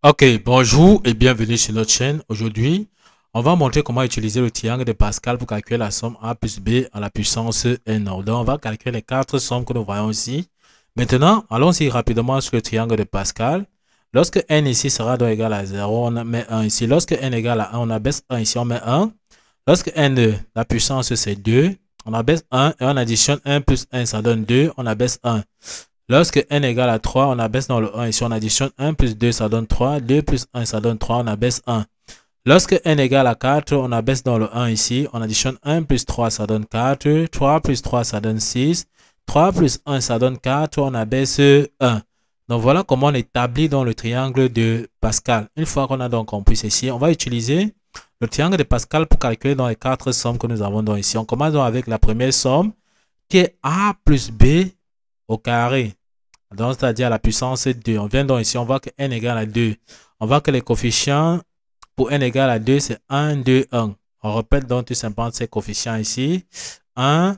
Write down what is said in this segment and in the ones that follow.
Ok, bonjour et bienvenue sur notre chaîne. Aujourd'hui, on va montrer comment utiliser le triangle de Pascal pour calculer la somme a plus b à la puissance n. Donc, on va calculer les quatre sommes que nous voyons ici. Maintenant, allons-y rapidement sur le triangle de Pascal. Lorsque n ici sera donc égal à 0, on met 1 ici. Lorsque n égale à 1, on abaisse 1 ici, on met 1. Lorsque n, la puissance c'est 2, on abaisse 1 et on additionne 1 plus 1, ça donne 2, on abaisse 1. Lorsque n égale à 3, on abaisse dans le 1. Ici, on additionne 1 plus 2, ça donne 3. 2 plus 1, ça donne 3. On abaisse 1. Lorsque n égale à 4, on abaisse dans le 1 ici. On additionne 1 plus 3, ça donne 4. 3 plus 3, ça donne 6. 3 plus 1, ça donne 4. On abaisse 1. Donc, voilà comment on établit dans le triangle de Pascal. Une fois qu'on a donc compris ceci, on va utiliser le triangle de Pascal pour calculer dans les quatre sommes que nous avons donc ici. On commence donc avec la première somme qui est a plus b au carré. Donc, c'est-à-dire à la puissance 2. On vient donc ici, on voit que n égale à 2. On voit que les coefficients pour n égale à 2, c'est 1, 2, 1. On répète donc tout simplement ces coefficients ici. 1,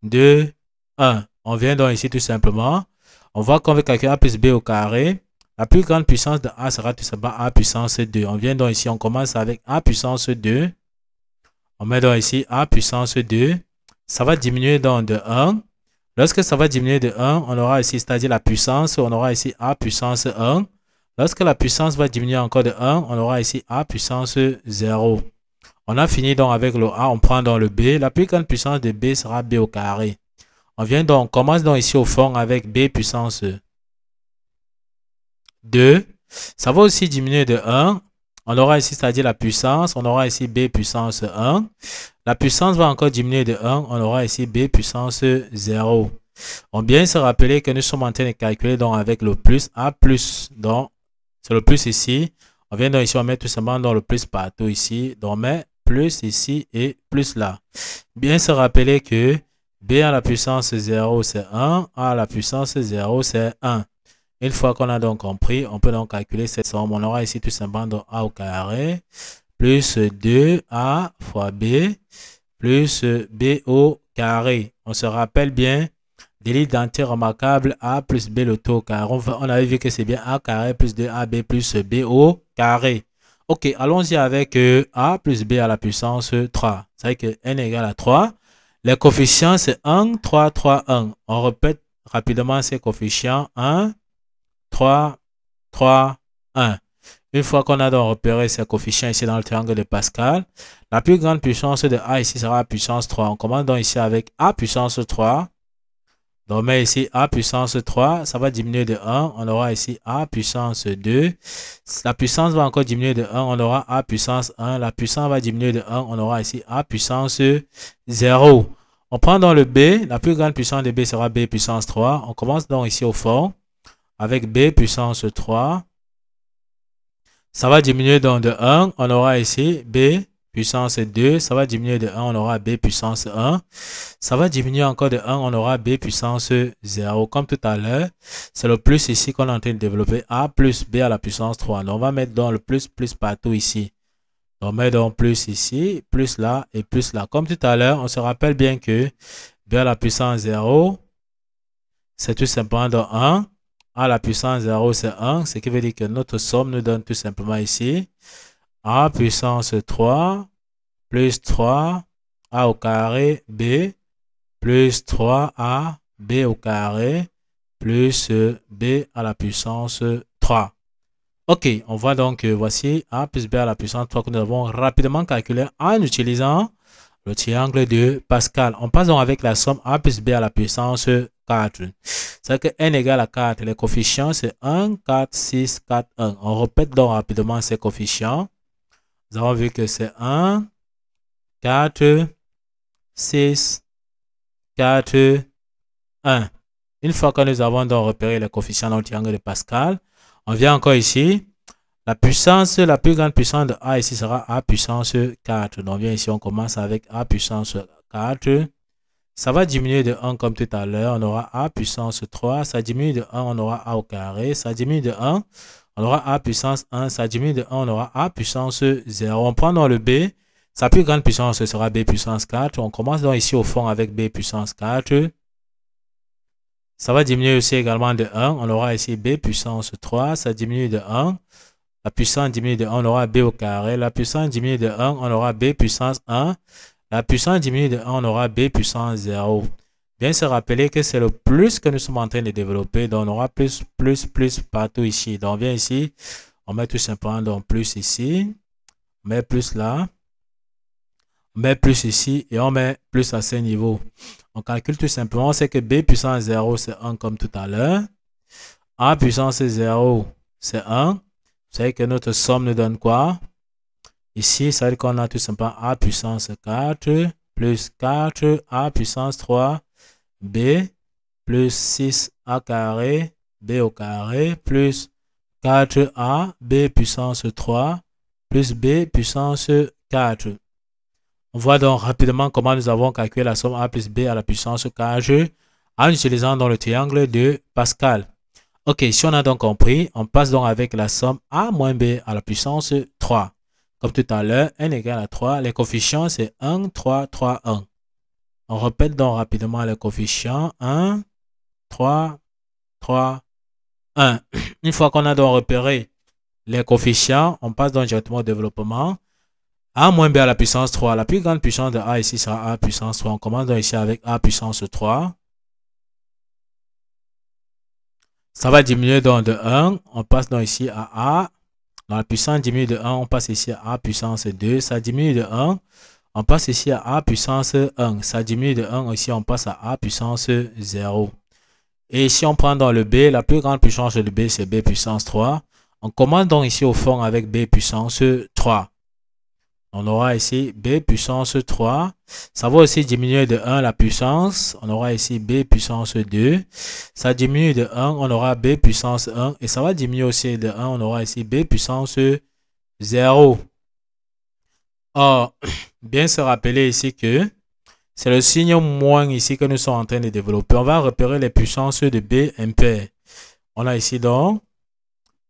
2, 1. On vient donc ici tout simplement. On voit qu'on veut calculer a plus b au carré. La plus grande puissance de a sera tout simplement a puissance 2. On vient donc ici, on commence avec a puissance 2. On met donc ici a puissance 2. Ça va diminuer donc de 1. Lorsque ça va diminuer de 1, on aura ici, c'est-à-dire la puissance, on aura ici a puissance 1. Lorsque la puissance va diminuer encore de 1, on aura ici a puissance 0. On a fini donc avec le a, on prend dans le b. La plus grande puissance de b sera b au carré. On commence donc ici au fond avec b puissance 2. Ça va aussi diminuer de 1. On aura ici, c'est-à-dire la puissance, on aura ici b puissance 1. La puissance va encore diminuer de 1, on aura ici b puissance 0. On bien se rappeler que nous sommes en train de calculer donc avec le plus a plus. Donc, c'est le plus ici. On vient donc ici, on met tout simplement dans le plus partout ici. Donc, on met plus ici et plus là. Bien se rappeler que b à la puissance 0, c'est 1. A à la puissance 0, c'est 1. Une fois qu'on a donc compris, on peut donc calculer cette somme. On aura ici tout simplement donc a au carré plus 2a fois b plus b au carré. On se rappelle bien de l'identité remarquable a plus b le tout au carré. On avait vu que c'est bien a carré plus 2ab plus b au carré. Ok, allons-y avec a plus b à la puissance 3. C'est que n égale à 3. Les coefficients, c'est 1, 3, 3, 1. On répète rapidement ces coefficients. 1, 3, 3, 1. Une fois qu'on a donc repéré ces coefficients ici dans le triangle de Pascal, la plus grande puissance de a ici sera a puissance 3. On commence donc ici avec a puissance 3. Donc on met ici a puissance 3, ça va diminuer de 1. On aura ici a puissance 2. La puissance va encore diminuer de 1. On aura a puissance 1. La puissance va diminuer de 1. On aura ici a puissance 0. On prend donc le b. La plus grande puissance de b sera b puissance 3. On commence donc ici au fond avec b puissance 3. Ça va diminuer donc de 1. On aura ici b puissance 2. Ça va diminuer de 1. On aura b puissance 1. Ça va diminuer encore de 1. On aura b puissance 0. Comme tout à l'heure, c'est le plus ici qu'on est en train de développer. A plus b à la puissance 3. Donc, on va mettre dans le plus partout ici. Donc, on met donc plus ici, plus là et plus là. Comme tout à l'heure, on se rappelle bien que b à la puissance 0, c'est tout simplement dans 1. A à la puissance 0, c'est 1. Ce qui veut dire que notre somme nous donne tout simplement ici a puissance 3 plus 3 a au carré b plus 3a b au carré plus b à la puissance 3. Ok, on voit donc que voici a plus b à la puissance 3 que nous avons rapidement calculé en utilisant le triangle de Pascal. On passe donc avec la somme a plus b à la puissance 4. C'est que n égale à 4. Les coefficients, c'est 1, 4, 6, 4, 1. On répète donc rapidement ces coefficients. Nous avons vu que c'est 1, 4, 6, 4, 1. Une fois que nous avons donc repéré les coefficients dans le triangle de Pascal, on vient encore ici. La puissance, la plus grande puissance de a ici sera a puissance 4. Donc, on vient ici, on commence avec a puissance 4. Ça va diminuer de 1 comme tout à l'heure. On aura a puissance 3. Ça diminue de 1, on aura a au carré. Ça diminue de 1, on aura a puissance 1. Ça diminue de 1, on aura a puissance 0. On prend dans le b. Sa plus grande puissance sera b puissance 4. On commence donc ici au fond avec b puissance 4. Ça va diminuer aussi également de 1. On aura ici b puissance 3. Ça diminue de 1. La puissance diminue de 1, on aura b au carré. La puissance diminue de 1, on aura b puissance 1. La puissance diminue de 1, on aura b puissance 0. Bien se rappeler que c'est le plus que nous sommes en train de développer. Donc, on aura plus partout ici. Donc, on vient ici. On met tout simplement donc plus ici. On met plus là. On met plus ici. Et on met plus à ce niveau. On calcule tout simplement. C'est que b puissance 0, c'est 1 comme tout à l'heure. A puissance 0, c'est 1. Vous savez que notre somme nous donne quoi? Ici, ça veut dire qu'on a tout simplement a puissance 4 plus 4 a puissance 3 b plus 6a carré b au carré plus 4a b puissance 3 plus b puissance 4. On voit donc rapidement comment nous avons calculé la somme a plus b à la puissance 4 en utilisant dans le triangle de Pascal. Ok, si on a donc compris, on passe donc avec la somme a moins b à la puissance 3. Comme tout à l'heure, n égale à 3. Les coefficients, c'est 1, 3, 3, 1. On répète donc rapidement les coefficients. 1, 3, 3, 1. Une fois qu'on a donc repéré les coefficients, on passe donc directement au développement. A moins b à la puissance 3. La plus grande puissance de a ici sera a puissance 3. On commence donc ici avec a puissance 3. Ça va diminuer donc de 1. On passe donc ici à a. Dans la puissance diminue de 1, on passe ici à a puissance 2. Ça diminue de 1. On passe ici à a puissance 1. Ça diminue de 1. Ici, on passe à a puissance 0. Et si on prend dans le b, la plus grande puissance de b, c'est b puissance 3. On commence donc ici au fond avec b puissance 3. On aura ici b puissance 3. Ça va aussi diminuer de 1 la puissance. On aura ici b puissance 2. Ça diminue de 1. On aura b puissance 1. Et ça va diminuer aussi de 1. On aura ici b puissance 0. Or, bien se rappeler ici que c'est le signe moins ici que nous sommes en train de développer. On va repérer les puissances de b impair. On a ici donc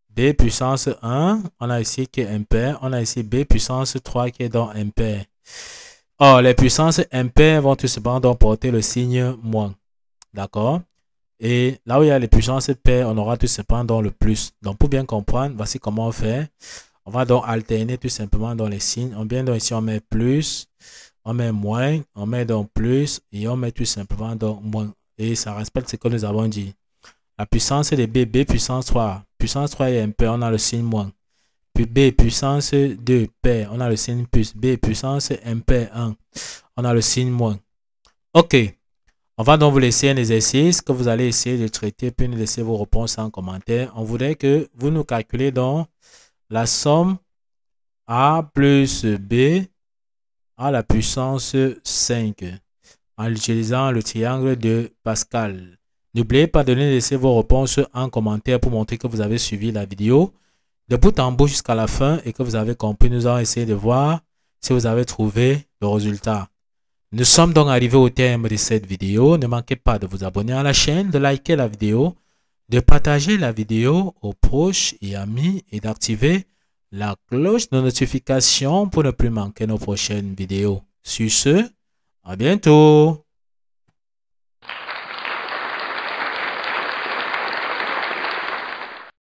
b puissance 1, on a ici qui est impair, on a ici b puissance 3 qui est donc impair. Or, les puissances impaires vont tout simplement donc porter le signe moins. D'accord? Et là où il y a les puissances paires, on aura tout simplement donc le plus. Donc, pour bien comprendre, voici comment on fait. On va donc alterner tout simplement dans les signes. On vient donc ici, on met plus, on met moins, on met donc plus et on met tout simplement donc moins. Et ça respecte ce que nous avons dit. La puissance de b, b puissance 3. Puissance 3 est impair, on a le signe moins. Puis b puissance 2 pair, on a le signe plus. B puissance impair 1, on a le signe moins. Ok. On va donc vous laisser un exercice que vous allez essayer de traiter puis nous laisser vos réponses en commentaire. On voudrait que vous nous calculez donc la somme a plus b à la puissance 5 en utilisant le triangle de Pascal. N'oubliez pas de nous laisser vos réponses en commentaire pour montrer que vous avez suivi la vidéo de bout en bout jusqu'à la fin et que vous avez compris. Nous allons essayer de voir si vous avez trouvé le résultat. Nous sommes donc arrivés au terme de cette vidéo. Ne manquez pas de vous abonner à la chaîne, de liker la vidéo, de partager la vidéo aux proches et amis et d'activer la cloche de notification pour ne plus manquer nos prochaines vidéos. Sur ce, à bientôt.